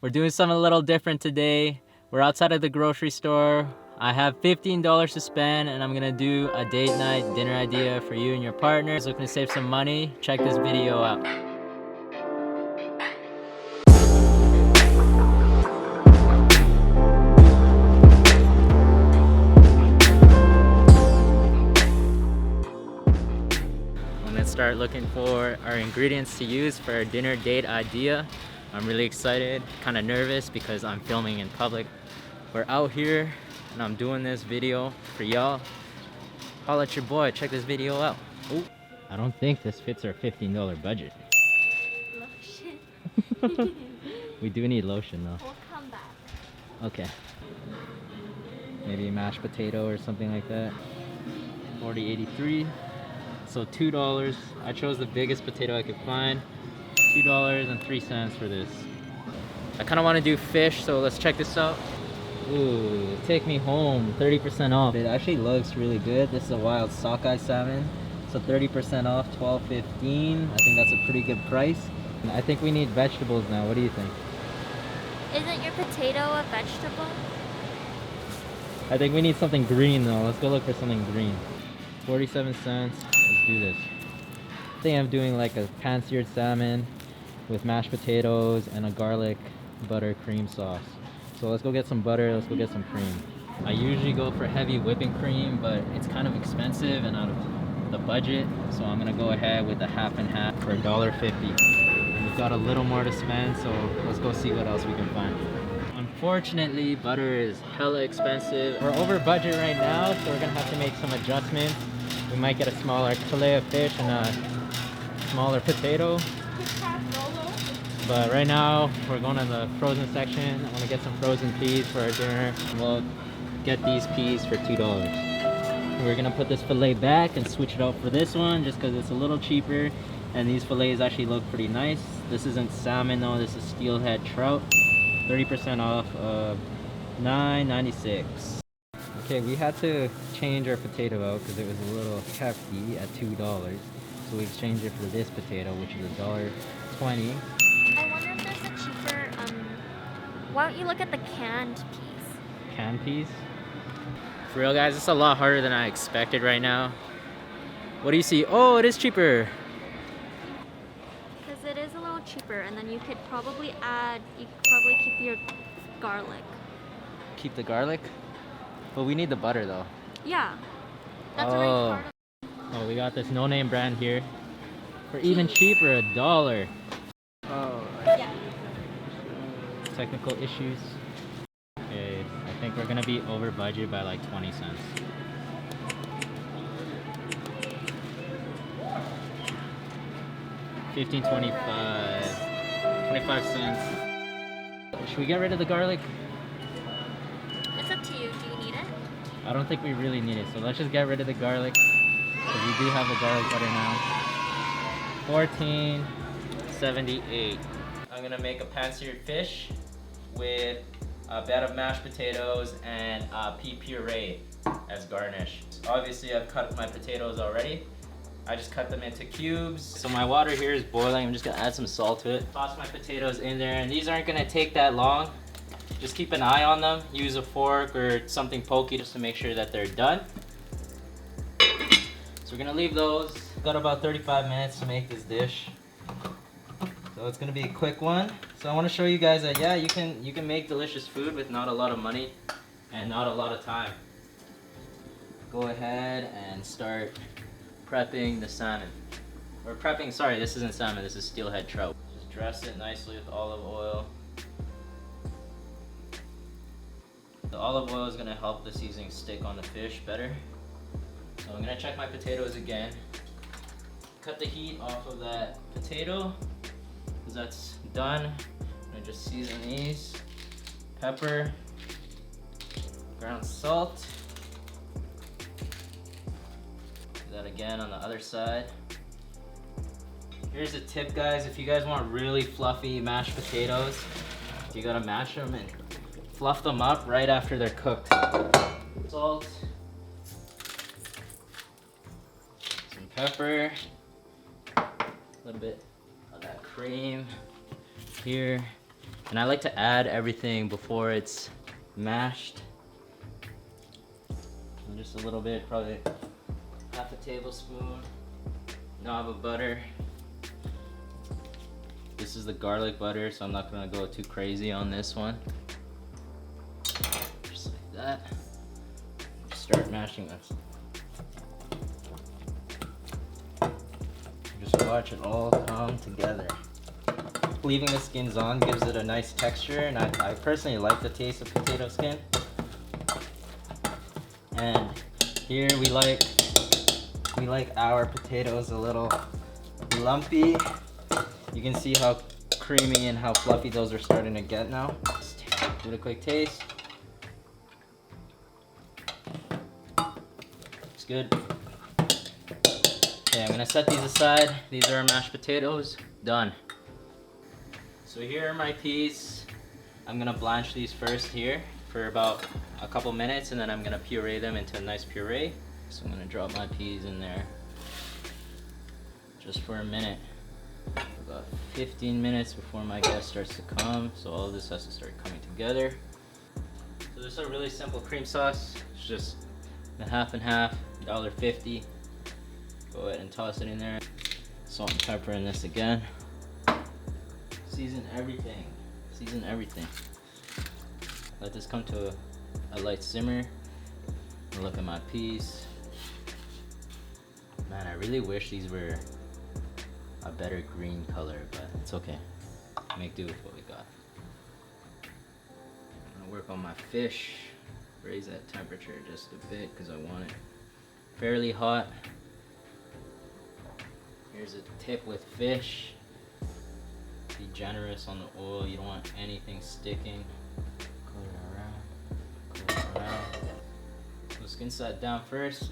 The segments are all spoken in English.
We're doing something a little different today. We're outside of the grocery store. I have $15 to spend and I'm gonna do a date night dinner idea for you and your partners. Looking to save some money? Check this video out. I'm gonna start looking for our ingredients to use for our dinner date idea. I'm really excited, kind of nervous because I'm filming in public. We're out here and I'm doing this video for y'all. Holla at your boy, check this video out. Ooh, I don't think this fits our $15 budget. Lotion. We do need lotion though. We'll come back. Okay. Maybe a mashed potato or something like that. $40.83. So $2. I chose the biggest potato I could find. $2.03 for this. I kind of want to do fish, so let's check this out. Ooh, take me home, 30% off. It actually looks really good. This is a wild sockeye salmon. So 30% off, $12.15. I think that's a pretty good price. And I think we need vegetables now. What do you think? Isn't your potato a vegetable? I think we need something green though. Let's go look for something green. 47 cents. Let's do this. I think I'm doing like a pan-seared salmon with mashed potatoes and a garlic butter cream sauce. So let's go get some butter, let's go get some cream. I usually go for heavy whipping cream, but it's kind of expensive and out of the budget. So I'm gonna go ahead with a half and half for $1.50. And we've got a little more to spend, so let's go see what else we can find. Unfortunately, butter is hella expensive. We're over budget right now, so we're gonna have to make some adjustments. We might get a smaller fillet of fish and a smaller potato. But right now, we're going to the frozen section. I want to get some frozen peas for our dinner. We'll get these peas for $2. We're gonna put this fillet back and switch it out for this one just because it's a little cheaper. And these fillets actually look pretty nice. This isn't salmon though, this is steelhead trout. 30% off of $9.96. Okay, we had to change our potato out because it was a little hefty at $2. So we exchanged it for this potato, which is $1.20. I wonder if there's a cheaper, why don't you look at the canned peas? Canned peas? For real guys, it's a lot harder than I expected right now. What do you see? Oh, it is cheaper. Because it is a little cheaper, and then you could probably keep your garlic. Keep the garlic? But we need the butter though. Yeah. That's already part of it. Oh, we got this no-name brand here for even cheaper, $1. Oh, yeah. Technical issues. Okay, I think we're gonna be over budget by like 20 cents. $15.25. 25 cents. Should we get rid of the garlic? It's up to you. Do you need it? I don't think we really need it, so let's just get rid of the garlic. Because we do have the garlic butter now. $14.78. I'm gonna make a pan-seared fish with a bed of mashed potatoes and pea puree as garnish. Obviously, I've cut my potatoes already. I just cut them into cubes. So my water here is boiling. I'm just gonna add some salt to it. Toss my potatoes in there, and these aren't gonna take that long. Just keep an eye on them. Use a fork or something pokey just to make sure that they're done. So we're gonna leave those. Got about 35 minutes to make this dish. So it's gonna be a quick one. So I wanna show you guys that yeah, you can make delicious food with not a lot of money and not a lot of time. Go ahead and start prepping the salmon. Or prepping, sorry, this isn't salmon, this is steelhead trout. Just dress it nicely with olive oil. The olive oil is gonna help the seasoning stick on the fish better. So I'm gonna check my potatoes again. Cut the heat off of that potato, because that's done. I'm gonna just season these. Pepper, ground salt. Do that again on the other side. Here's a tip guys, if you guys want really fluffy mashed potatoes, you gotta mash them and fluff them up right after they're cooked. Salt, some pepper, a little bit of that cream here, And I like to add everything before it's mashed. And just a little bit, probably half a tablespoon knob of butter. This is the garlic butter, so I'm not gonna go too crazy on this one. Just like that. Start mashing this. Just watch it all come together. Leaving the skins on gives it a nice texture, and I personally like the taste of potato skin. And here we like our potatoes a little lumpy. You can see how creamy and how fluffy those are starting to get now. Just give it a quick taste. It's good. Okay, I'm gonna set these aside. These are our mashed potatoes. Done. So here are my peas. I'm gonna blanch these first here for about a couple minutes, and then I'm gonna puree them into a nice puree. So I'm gonna drop my peas in there just for a minute. About 15 minutes before my gas starts to come. So all of this has to start coming together. So this is a really simple cream sauce. It's just a half and half, $1.50. Go ahead and toss it in there. Salt and pepper in this again. Season everything. Season everything. Let this come to a light simmer. Look at my peas. Man, I really wish these were a better green color, but it's okay. Make do with what we got. I'm gonna work on my fish. Raise that temperature just a bit because I want it fairly hot. Here's a tip with fish. Be generous on the oil. You don't want anything sticking. Coat it around. So skin side down first.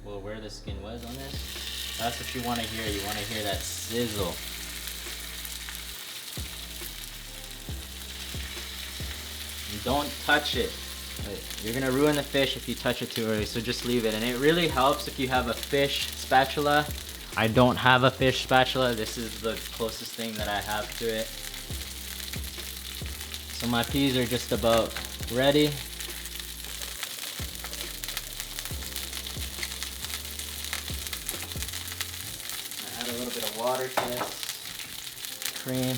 Well, where the skin was on this. That's what you want to hear. You want to hear that sizzle. And don't touch it. You're gonna ruin the fish if you touch it too early, so just leave it. And it really helps if you have a fish spatula. I don't have a fish spatula. This is the closest thing that I have to it. So my peas are just about ready. I add a little bit of water to this. Cream.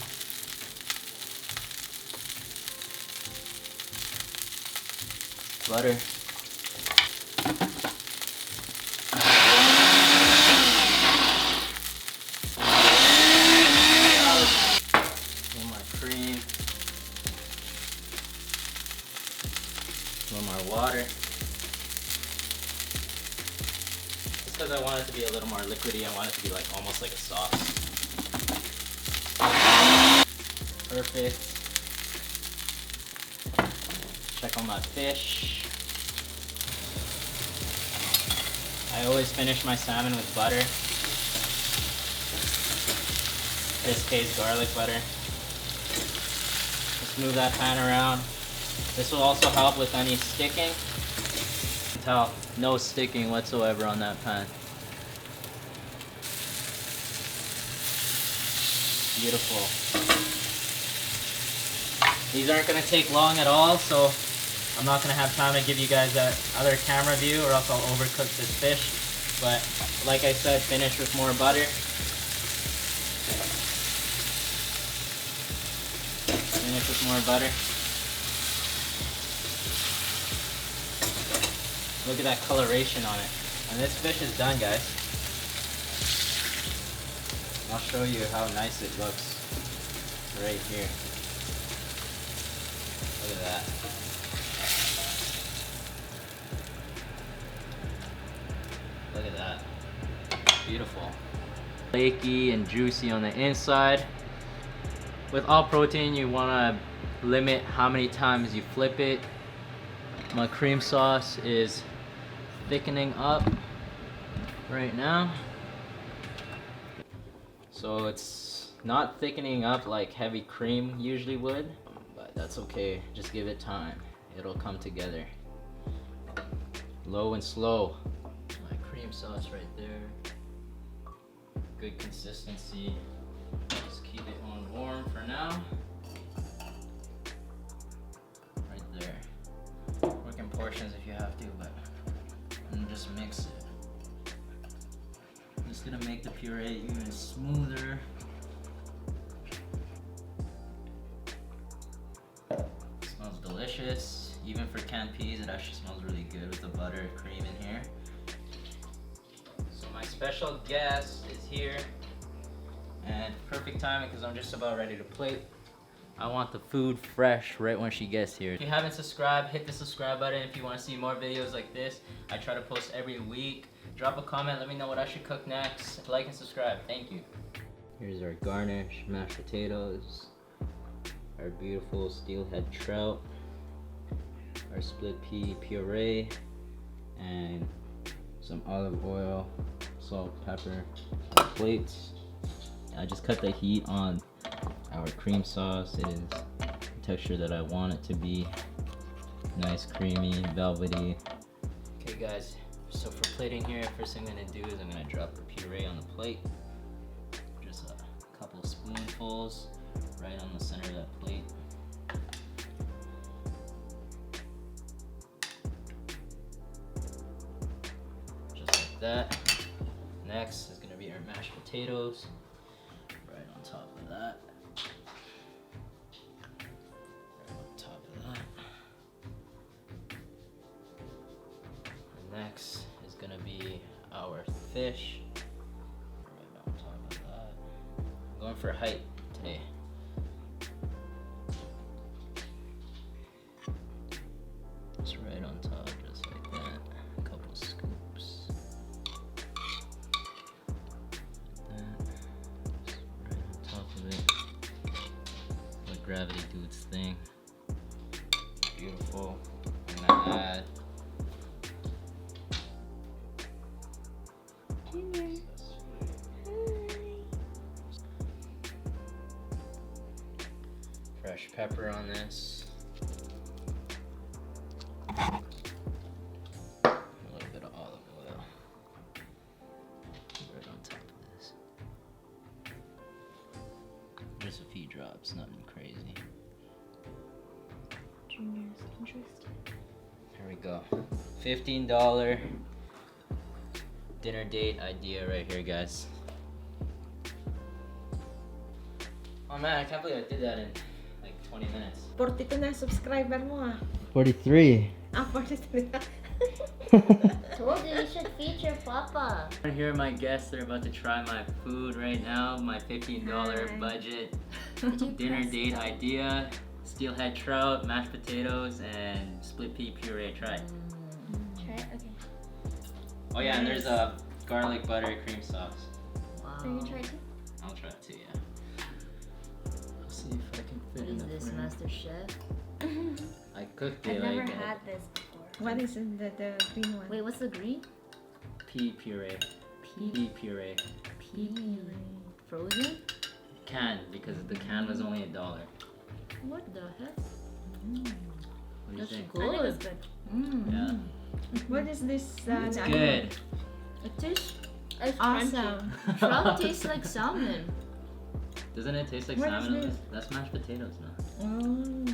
Butter. Water. Just because I want it to be a little more liquidy, I want it to be like almost like a sauce. Perfect. Check on my fish. I always finish my salmon with butter. In this case, garlic butter. Just move that pan around. This will also help with any sticking. Tell, no sticking whatsoever on that pan. Beautiful. These aren't gonna take long at all, so I'm not gonna have time to give you guys that other camera view or else I'll overcook this fish. But like I said, finish with more butter. Finish with more butter. Look at that coloration on it. And this fish is done, guys. I'll show you how nice it looks right here. Look at that. Look at that. Beautiful. Flaky and juicy on the inside. With all protein, you want to limit how many times you flip it. My cream sauce is thickening up right now. So it's not thickening up like heavy cream usually would, but that's okay. Just give it time. It'll come together. Low and slow. My cream sauce right there. Good consistency. Just keep it on warm for now. portions if you have to, but and just mix it. I'm just gonna make the puree even smoother. Smells delicious. Even for canned peas, it actually smells really good with the butter cream in here. So my special guest is here, and perfect timing because I'm just about ready to plate. I want the food fresh right when she gets here. If you haven't subscribed, hit the subscribe button if you want to see more videos like this. I try to post every week. Drop a comment, let me know what I should cook next. Like and subscribe, thank you. Here's our garnish, mashed potatoes, our beautiful steelhead trout, our split pea puree, and some olive oil, salt, pepper, our plates. I just cut the heat on our cream sauce. It is the texture that I want it to be. Nice, creamy, velvety. Okay guys, so for plating here, first thing I'm gonna do is I'm gonna drop the puree on the plate. Just a couple of spoonfuls right on the center of that plate. Just like that. Next is gonna be our mashed potatoes. Right on top of that. Next is gonna be our fish. Right on top of that. I'm going for height today. Just right on top, just like that. A couple scoops. Like that. Just right on top of it. Let gravity do its thing. Beautiful. I'm gonna add fresh pepper on this. A little bit of olive oil. Right on top of this. Just a few drops, nothing crazy. Junior's interest. Here we go. $15 dinner date idea right here, guys. Oh man, I can't believe I did that in like 20 minutes. 42 na subscriber mo ah. 43. 43 na. Told you you should feature Papa. Here are my guests. They're about to try my food right now. My $15 Hi. budget Did you dinner press date stop? idea. Steelhead trout, mashed potatoes, and split pea puree. Try it. Try it? Okay. Oh yeah, and there's a garlic butter cream sauce. Wow. Are you gonna try it too? I'll try it too, yeah. I'll see if I can fit What in is the this, frame. Master Chef? I cooked I've it never like had this before. What is in the green one? Wait, what's the green? pea puree. Pea puree. Pea. Frozen? Canned, because the can was only $1. What the heck? What do you That's think? good. I think it's good. Yeah. What is this? It's good. It tastes It's awesome. Trout tastes like salmon. Doesn't it taste like What is salmon? this? That's mashed potatoes now. Oh.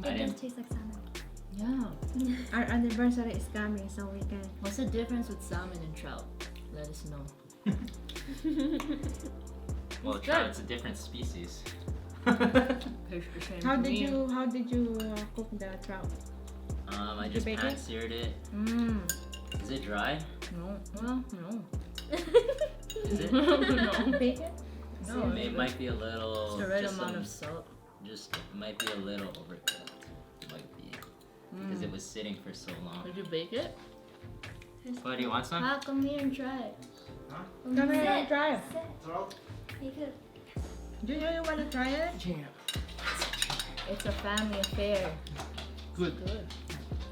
I It didn't- does taste like salmon. Yeah. Our anniversary is coming, so we can. What's the difference with salmon and trout? Let us know. Well, trout's a different species. How did you cook the trout? I Did you just bake pan it? seared it. Mmm. Is it dry? No. Well, no. Is it? No. Bake it? No. It might be a little. It's the right just amount some- of salt. Just might be a little overcooked. Might be because it was sitting for so long. Did you bake it? What, do you want some? Ah, come here and try it. Come here and try it. Make it. Do you want to try it? It's a family affair. Good. Good.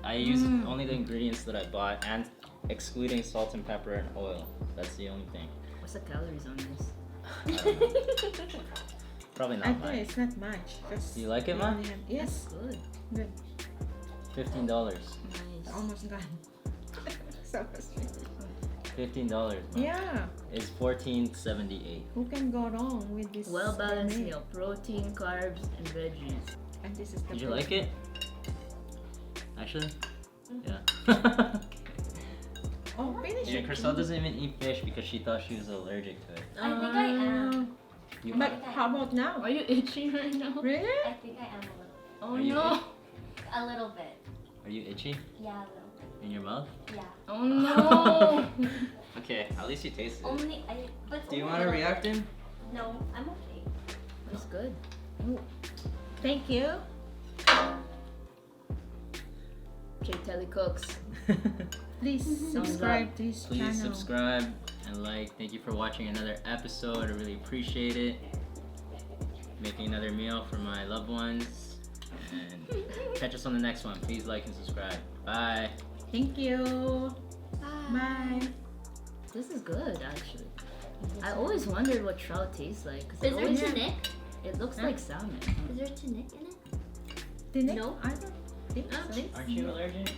I use only the ingredients that I bought, and excluding salt and pepper and oil. That's the only thing. What's the calories on this? I don't know. Probably I not think much. it's not much. 'cause Do you like it, we Ma? only have- Yes, Good. good. $15. Nice. Almost gone. So frustrating. $15. Ma. Yeah, Is $14.78. who can go wrong with this? Well balanced gourmet? meal. Protein, carbs, and veggies. And this is the Did you food. like it? Actually, Yeah. Oh, finish Yeah, it. Crystal doesn't even eat fish because she thought she was allergic to it. I think I am. You But are? how about now? Are you itching right now? Really? I think I am a little. Oh Are you no. A little bit. Are you itchy Yeah, a little bit. in your mouth? Yeah. Oh no. Okay, at least you tasted it. Only but Do you only want a to little react bit. in? No, I'm okay. That's good. Thank you. Jiou-Martelli cooks. Please subscribe to his channel. Please subscribe and like. Thank you for watching another episode. I really appreciate it. Making another meal for my loved ones. And catch us on the next one. Please like and subscribe. Bye. Thank you. Bye. Bye. This is good actually. I always wondered what trout tastes like. 'Cause Is there always, tunic? it looks like salmon. Is there tunic in it? Tinik? No. I don't think so. Aren't you allergic?